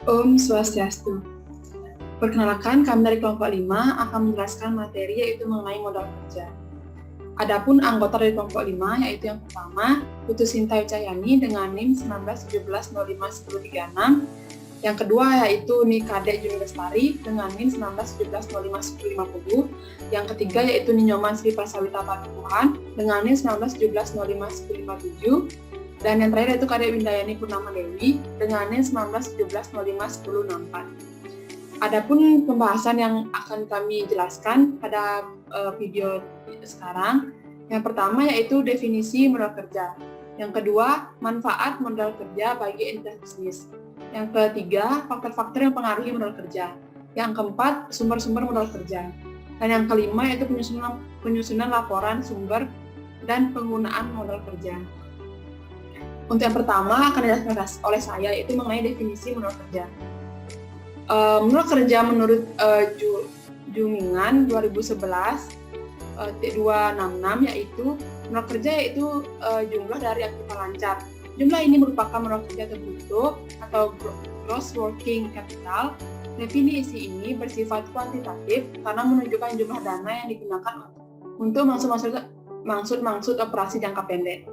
Om Swastiastu. Perkenalkan, kami dari kelompok 5 akan menjelaskan materi yaitu mengenai modal kerja. Adapun anggota dari kelompok 5 yaitu yang pertama, Putu Sinta Wicayani dengan NIM 1917051036. Yang kedua yaitu Nikade Juni Lestari dengan NIM 1917051050. Yang ketiga yaitu Ninyoman Sri Prasawita Patuhan dengan NIM 1917051057. Dan yang terakhir yaitu Kadek Windayani Purnama Dewi dengan NIM 1917051064. Adapun pembahasan yang akan kami jelaskan pada video sekarang, yang pertama yaitu definisi modal kerja. Yang kedua, manfaat modal kerja bagi entitas bisnis. Yang ketiga, faktor-faktor yang mempengaruhi modal kerja. Yang keempat, sumber-sumber modal kerja. Dan yang kelima yaitu penyusunan laporan sumber dan penggunaan modal kerja. Untuk yang pertama akan dijelaskan oleh saya yaitu mengenai definisi modal kerja. Modal kerja menurut Jumingan 2011 266 yaitu modal kerja yaitu jumlah dari aktiva lancar. Jumlah ini merupakan modal kerja terbentuk atau gross working capital. Definisi ini bersifat kuantitatif karena menunjukkan jumlah dana yang digunakan untuk maksud operasi jangka pendek.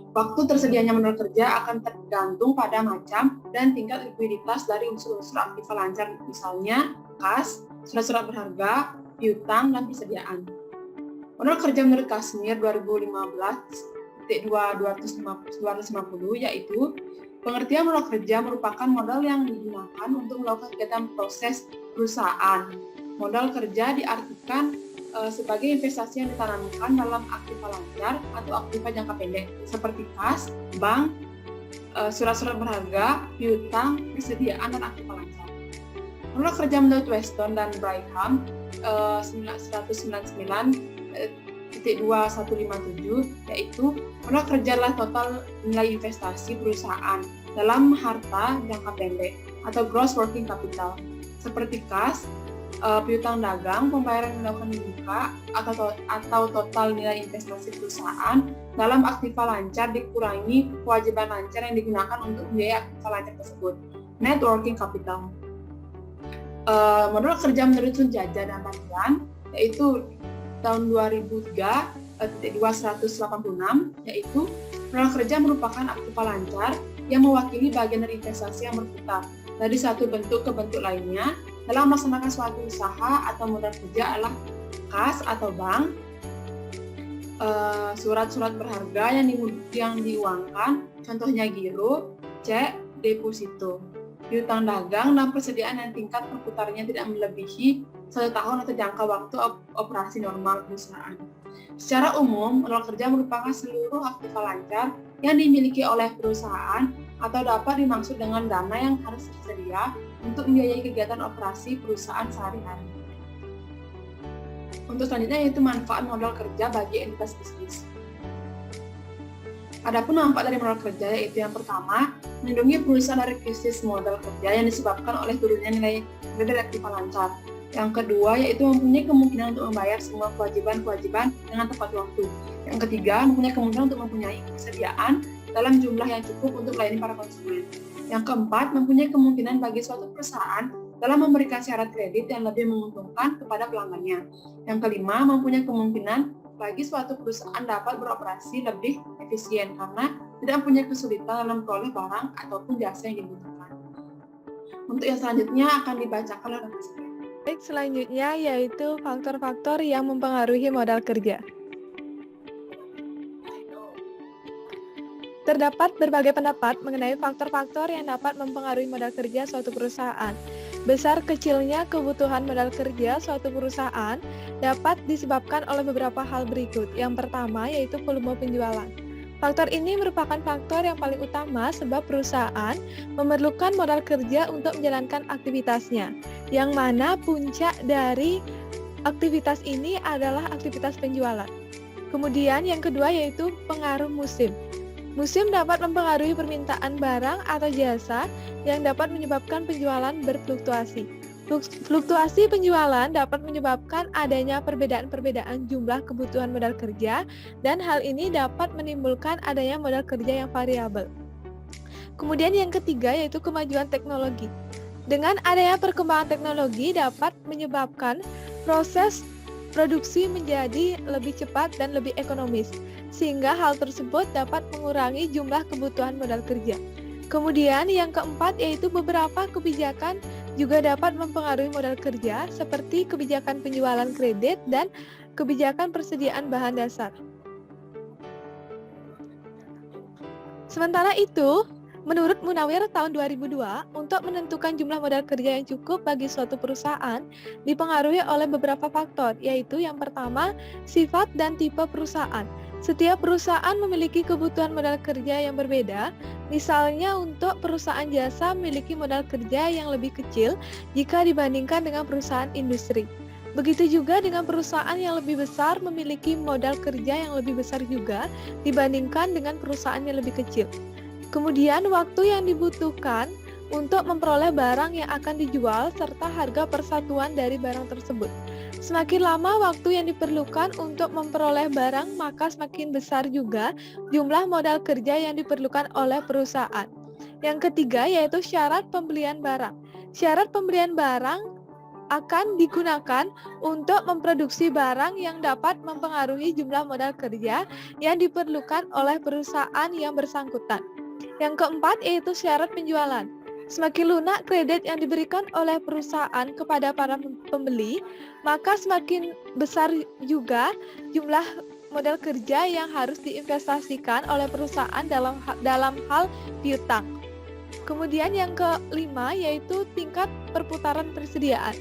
Waktu tersedianya modal kerja akan tergantung pada macam dan tingkat likuiditas dari unsur-unsur aktiva lancar, misalnya kas, surat-surat berharga, piutang, dan persediaan. Modal kerja menurut Kashmir 2015-250 yaitu pengertian modal kerja merupakan modal yang digunakan untuk melakukan kegiatan proses perusahaan. Modal kerja diartikan sebagai investasi yang ditanamkan dalam aktiva lancar atau aktiva jangka pendek seperti kas, bank, surat-surat berharga, piutang, persediaan, dan aktiva lancar. Modal kerja menurut Weston dan Brigham 199.2157 yaitu modal kerja adalah total nilai investasi perusahaan dalam harta jangka pendek atau gross working capital seperti kas, piutang dagang, pembayaran yang dilakukan di muka, atau total nilai investasi perusahaan dalam aktiva lancar dikurangi kewajiban lancar yang digunakan untuk membiayai aktiva lancar tersebut. Net working capital. Modal kerja menurut Sunjata dan Bandian yaitu tahun 2003-286 yaitu modal kerja merupakan aktiva lancar yang mewakili bagian dari investasi yang berputar dari satu bentuk ke bentuk lainnya dalam melaksanakan suatu usaha atau modal kerja adalah kas atau bank, surat-surat berharga yang diuangkan, contohnya giro, cek, deposito, piutang dagang, dan persediaan yang tingkat perputarannya tidak melebihi 1 tahun atau jangka waktu operasi normal perusahaan. Secara umum, modal kerja merupakan seluruh aktiva lancar yang dimiliki oleh perusahaan atau dapat dimaksud dengan dana yang harus tersedia untuk membiayai kegiatan operasi perusahaan sehari-hari. Untuk selanjutnya yaitu manfaat modal kerja bagi entitas bisnis. Adapun manfaat dari modal kerja yaitu yang pertama, melindungi perusahaan dari krisis modal kerja yang disebabkan oleh turunnya nilai dari aktiva lancar. Yang kedua yaitu mempunyai kemungkinan untuk membayar semua kewajiban-kewajiban dengan tepat waktu. Yang ketiga, mempunyai kemungkinan untuk mempunyai persediaan dalam jumlah yang cukup untuk melayani para konsumen. Yang keempat, mempunyai kemungkinan bagi suatu perusahaan dalam memberikan syarat kredit yang lebih menguntungkan kepada pelanggannya. Yang kelima, mempunyai kemungkinan bagi suatu perusahaan dapat beroperasi lebih efisien karena tidak mempunyai kesulitan dalam memperoleh barang ataupun jasa yang dibutuhkan. Untuk yang selanjutnya akan dibacakan oleh rekan saya. Baik, selanjutnya yaitu faktor-faktor yang mempengaruhi modal kerja. Terdapat berbagai pendapat mengenai faktor-faktor yang dapat mempengaruhi modal kerja suatu perusahaan. Besar kecilnya kebutuhan modal kerja suatu perusahaan dapat disebabkan oleh beberapa hal berikut. Yang pertama yaitu volume penjualan. Faktor ini merupakan faktor yang paling utama sebab perusahaan memerlukan modal kerja untuk menjalankan aktivitasnya, yang mana puncak dari aktivitas ini adalah aktivitas penjualan. Kemudian yang kedua yaitu pengaruh musim. Musim dapat mempengaruhi permintaan barang atau jasa yang dapat menyebabkan penjualan berfluktuasi. Fluktuasi penjualan dapat menyebabkan adanya perbedaan-perbedaan jumlah kebutuhan modal kerja dan hal ini dapat menimbulkan adanya modal kerja yang variabel. Kemudian yang ketiga yaitu kemajuan teknologi. Dengan adanya perkembangan teknologi dapat menyebabkan proses produksi menjadi lebih cepat dan lebih ekonomis, sehingga hal tersebut dapat mengurangi jumlah kebutuhan modal kerja. Kemudian yang keempat yaitu beberapa kebijakan juga dapat mempengaruhi modal kerja seperti kebijakan penjualan kredit dan kebijakan persediaan bahan dasar. Sementara itu, menurut Munawir tahun 2002, untuk menentukan jumlah modal kerja yang cukup bagi suatu perusahaan dipengaruhi oleh beberapa faktor, yaitu yang pertama, sifat dan tipe perusahaan. Setiap perusahaan memiliki kebutuhan modal kerja yang berbeda. Misalnya untuk perusahaan jasa memiliki modal kerja yang lebih kecil jika dibandingkan dengan perusahaan industri. Begitu juga dengan perusahaan yang lebih besar memiliki modal kerja yang lebih besar juga dibandingkan dengan perusahaan yang lebih kecil. Kemudian waktu yang dibutuhkan untuk memperoleh barang yang akan dijual serta harga persatuan dari barang tersebut. Semakin lama waktu yang diperlukan untuk memperoleh barang, maka semakin besar juga jumlah modal kerja yang diperlukan oleh perusahaan. Yang ketiga yaitu syarat pembelian barang. Syarat pembelian barang akan digunakan untuk memproduksi barang yang dapat mempengaruhi jumlah modal kerja yang diperlukan oleh perusahaan yang bersangkutan. Yang keempat yaitu syarat penjualan. Semakin lunak kredit yang diberikan oleh perusahaan kepada para pembeli, maka semakin besar juga jumlah modal kerja yang harus diinvestasikan oleh perusahaan dalam hal piutang. Kemudian yang kelima yaitu tingkat perputaran persediaan.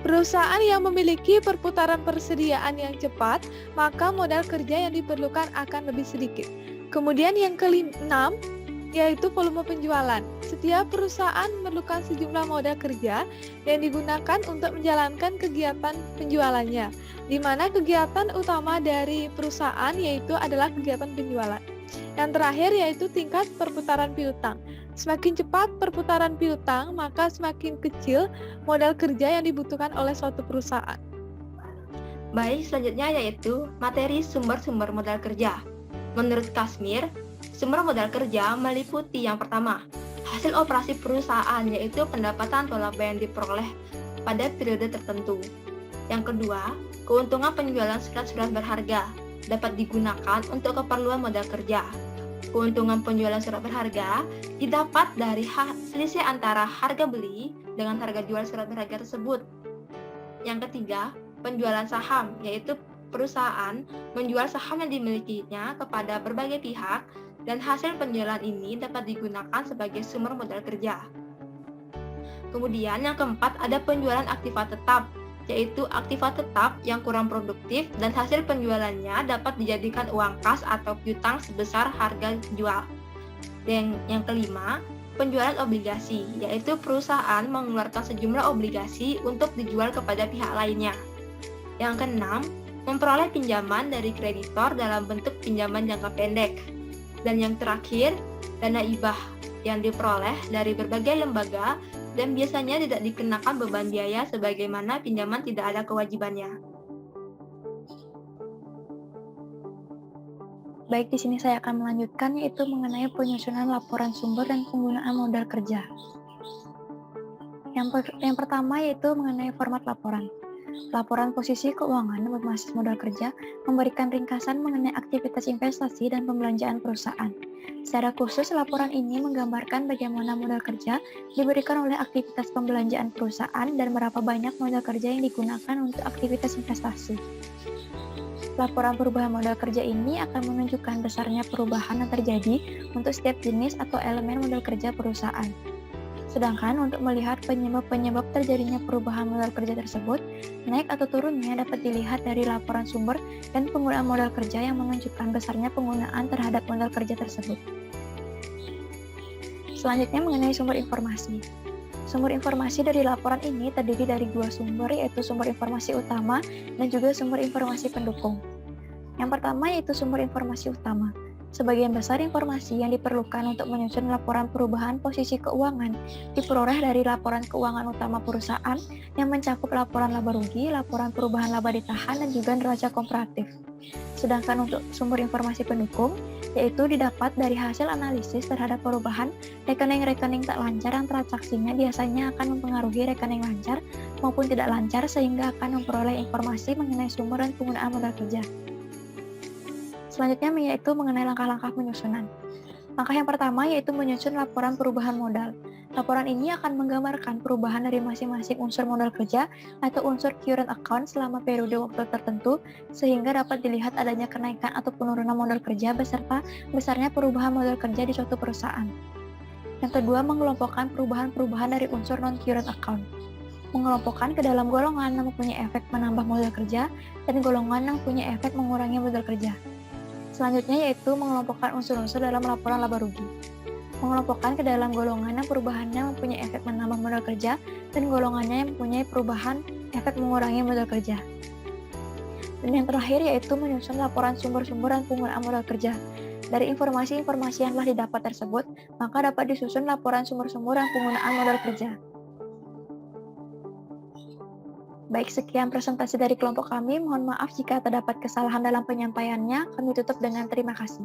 Perusahaan yang memiliki perputaran persediaan yang cepat, maka modal kerja yang diperlukan akan lebih sedikit. Kemudian yang keenam yaitu volume penjualan. Setiap perusahaan memerlukan sejumlah modal kerja yang digunakan untuk menjalankan kegiatan penjualannya, di mana kegiatan utama dari perusahaan yaitu adalah kegiatan penjualan. Yang terakhir yaitu tingkat perputaran piutang. Semakin cepat perputaran piutang, maka semakin kecil modal kerja yang dibutuhkan oleh suatu perusahaan. Baik, selanjutnya yaitu materi sumber-sumber modal kerja. Menurut Kasmir, sumber modal kerja meliputi yang pertama, hasil operasi perusahaan yaitu pendapatan atau laba yang diperoleh pada periode tertentu. Yang kedua, keuntungan penjualan surat-surat berharga dapat digunakan untuk keperluan modal kerja. Keuntungan penjualan surat berharga didapat dari selisih antara harga beli dengan harga jual surat berharga tersebut. Yang ketiga, penjualan saham, yaitu perusahaan menjual saham yang dimilikinya kepada berbagai pihak dan hasil penjualan ini dapat digunakan sebagai sumber modal kerja. Kemudian yang keempat ada penjualan aktiva tetap, yaitu aktiva tetap yang kurang produktif dan hasil penjualannya dapat dijadikan uang kas atau piutang sebesar harga jual. Dan yang kelima, penjualan obligasi, yaitu perusahaan mengeluarkan sejumlah obligasi untuk dijual kepada pihak lainnya. Yang keenam, memperoleh pinjaman dari kreditor dalam bentuk pinjaman jangka pendek. Dan yang terakhir, dana hibah yang diperoleh dari berbagai lembaga dan biasanya tidak dikenakan beban biaya sebagaimana pinjaman tidak ada kewajibannya. Baik, di sini saya akan melanjutkan yaitu mengenai penyusunan laporan sumber dan penggunaan modal kerja. Yang pertama yaitu mengenai format laporan. Laporan posisi keuangan berbasis modal kerja memberikan ringkasan mengenai aktivitas investasi dan pembelanjaan perusahaan. Secara khusus, laporan ini menggambarkan bagaimana modal kerja diberikan oleh aktivitas pembelanjaan perusahaan dan berapa banyak modal kerja yang digunakan untuk aktivitas investasi. Laporan perubahan modal kerja ini akan menunjukkan besarnya perubahan yang terjadi untuk setiap jenis atau elemen modal kerja perusahaan. Sedangkan untuk melihat penyebab-penyebab terjadinya perubahan modal kerja tersebut, naik atau turunnya dapat dilihat dari laporan sumber dan penggunaan modal kerja yang menunjukkan besarnya penggunaan terhadap modal kerja tersebut. Selanjutnya mengenai sumber informasi. Sumber informasi dari laporan ini terdiri dari dua sumber, yaitu sumber informasi utama dan juga sumber informasi pendukung. Yang pertama yaitu sumber informasi utama. Sebagian besar informasi yang diperlukan untuk menyusun laporan perubahan posisi keuangan diperoleh dari laporan keuangan utama perusahaan yang mencakup laporan laba rugi, laporan perubahan laba ditahan, dan juga neraca komparatif. Sedangkan untuk sumber informasi pendukung, yaitu didapat dari hasil analisis terhadap perubahan rekening-rekening tak lancar yang transaksinya biasanya akan mempengaruhi rekening lancar maupun tidak lancar sehingga akan memperoleh informasi mengenai sumber dan penggunaan modal kerja. Selanjutnya yaitu mengenai langkah-langkah penyusunan. Langkah yang pertama yaitu menyusun laporan perubahan modal. Laporan ini akan menggambarkan perubahan dari masing-masing unsur modal kerja atau unsur current account selama periode waktu tertentu sehingga dapat dilihat adanya kenaikan atau penurunan modal kerja beserta besarnya perubahan modal kerja di suatu perusahaan. Yang kedua, mengelompokkan perubahan-perubahan dari unsur non-current account. Mengelompokkan ke dalam golongan yang mempunyai efek menambah modal kerja dan golongan yang punya efek mengurangi modal kerja. Selanjutnya yaitu mengelompokkan unsur-unsur dalam laporan laba rugi. Mengelompokkan ke dalam golongan yang perubahannya mempunyai efek menambah modal kerja dan golongannya yang mempunyai perubahan efek mengurangi modal kerja. Dan yang terakhir yaitu menyusun laporan sumber-sumber dan penggunaan modal kerja. Dari informasi-informasi yang telah didapat tersebut, maka dapat disusun laporan sumber-sumber dan penggunaan modal kerja. Baik, sekian presentasi dari kelompok kami. Mohon maaf jika terdapat kesalahan dalam penyampaiannya. Kami tutup dengan terima kasih.